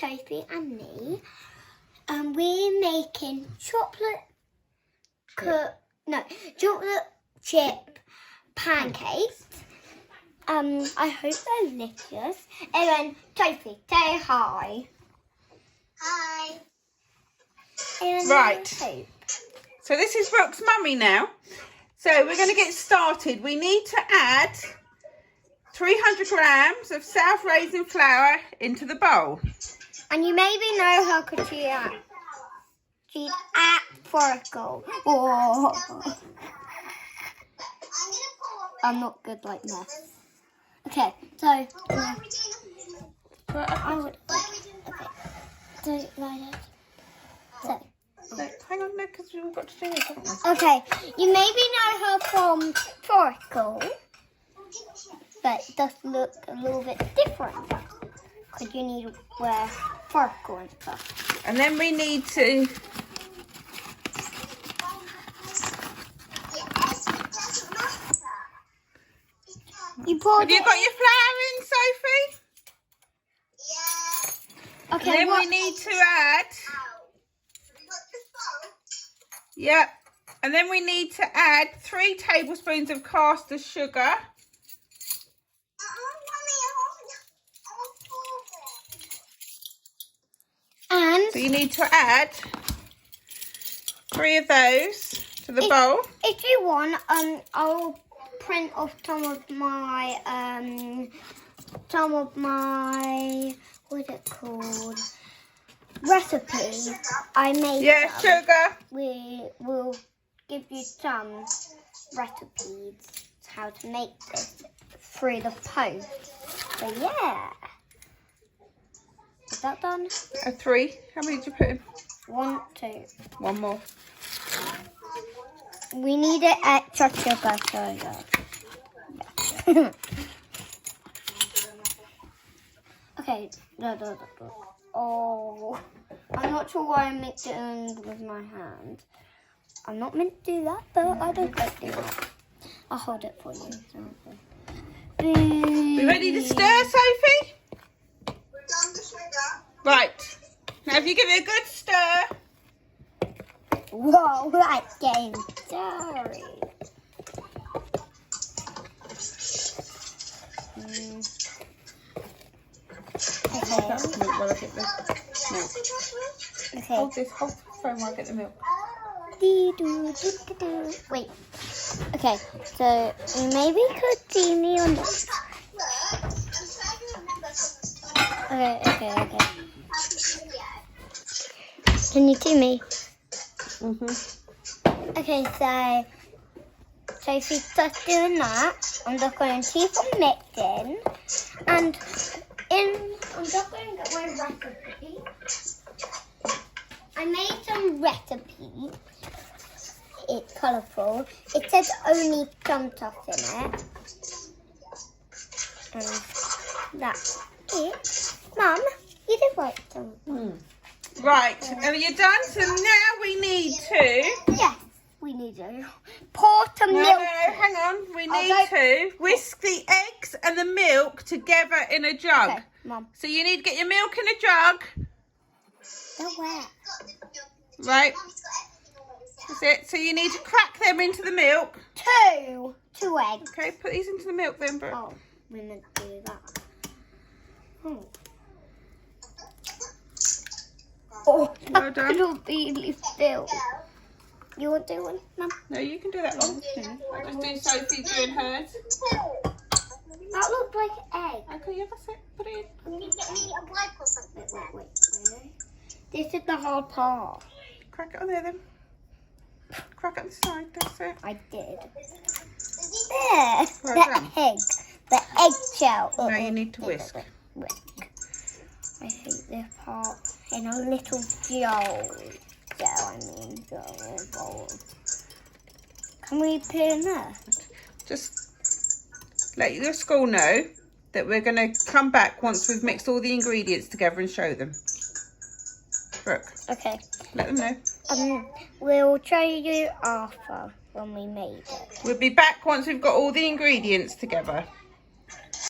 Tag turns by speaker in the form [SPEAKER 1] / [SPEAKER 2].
[SPEAKER 1] Sophie and me. We're making chocolate chip pancakes. I hope they're delicious. And then Sophie, say hi. Hi. And
[SPEAKER 2] Right. So this is Brooke's mummy now. So we're going to get started. We need to add 300 grams of self-raising flour into the bowl.
[SPEAKER 1] And you maybe know how could she act. She's at Forkle. Oh. I'm not good like this. Okay, so I would. Okay, so
[SPEAKER 2] hang on, no, because we've got to do this, haven't we?
[SPEAKER 1] okay, you maybe know her from Forkle, but it does look a little bit different because you need to wear Forkle and stuff.
[SPEAKER 2] And then we need to.
[SPEAKER 1] Have you got
[SPEAKER 2] your flour in, Sophie?
[SPEAKER 1] Yeah. Okay.
[SPEAKER 2] And then we need to add. Yep. And then we need to add 3 tablespoons of caster sugar.
[SPEAKER 1] And
[SPEAKER 2] so you need to add 3 of those to the bowl.
[SPEAKER 1] If you want, I'll print off some of my what's it called, recipes I made.
[SPEAKER 2] Yeah, sugar.
[SPEAKER 1] We will give you some recipes how to make this through the post. So yeah, is that done?
[SPEAKER 2] 3. How many did you put in?
[SPEAKER 1] 1, 2.
[SPEAKER 2] 1 more.
[SPEAKER 1] We need it extra sugar, so yeah. Okay, no. Oh, I'm not sure why I mixed it in with my hand. I'm not meant to do that, but I don't like doing that. I'll hold it for you.
[SPEAKER 2] We ready to stir, Sophie?
[SPEAKER 1] We're done the sugar.
[SPEAKER 2] Right. Now if you give it a good stir.
[SPEAKER 1] Whoa, that's getting dirty. Okay.
[SPEAKER 2] Hold the phone while I get the milk.
[SPEAKER 1] Wait. Okay, so you maybe could see me on this. Okay. Can you see me? Okay, so Sophie's just doing that. I'm just going to keep on mixing. And I'm just going to get my recipe. I made some recipe. It's colourful. It says only some stuff in it. And that's it. Mum, you did write something.
[SPEAKER 2] Right, are you done? So now we need to...
[SPEAKER 1] Yes, we need to pour some milk.
[SPEAKER 2] No, hang on. We need to whisk the eggs and the milk together in a jug.
[SPEAKER 1] Okay, Mum.
[SPEAKER 2] So you need to get your milk in a jug.
[SPEAKER 1] They're wet.
[SPEAKER 2] Right. That's it. So you need to crack them into the milk.
[SPEAKER 1] 2 eggs.
[SPEAKER 2] Okay, put these into the milk then, Brooke.
[SPEAKER 1] Oh, we meant to do that. Oh,
[SPEAKER 2] Well done.
[SPEAKER 1] little baby still. You want to do one, Mum?
[SPEAKER 2] No, you can do that one. I'll just do Sophie doing hers.
[SPEAKER 1] That looked like egg.
[SPEAKER 2] Okay, yeah, that's it. Put it in.
[SPEAKER 1] Can you get me a wipe or something? Wait. This is the hard part.
[SPEAKER 2] Crack it on there then. Crack it on the side, that's it.
[SPEAKER 1] I did.
[SPEAKER 2] Well
[SPEAKER 1] There.
[SPEAKER 2] done.
[SPEAKER 1] The egg shell.
[SPEAKER 2] Now you need to whisk.
[SPEAKER 1] I hate this part. In a little bowl. Bowl. Can we put it in there?
[SPEAKER 2] Just let your school know that we're going to come back once we've mixed all the ingredients together and show them. Brooke,
[SPEAKER 1] Okay.
[SPEAKER 2] let them know.
[SPEAKER 1] We'll show you after when we made it.
[SPEAKER 2] We'll be back once we've got all the ingredients together.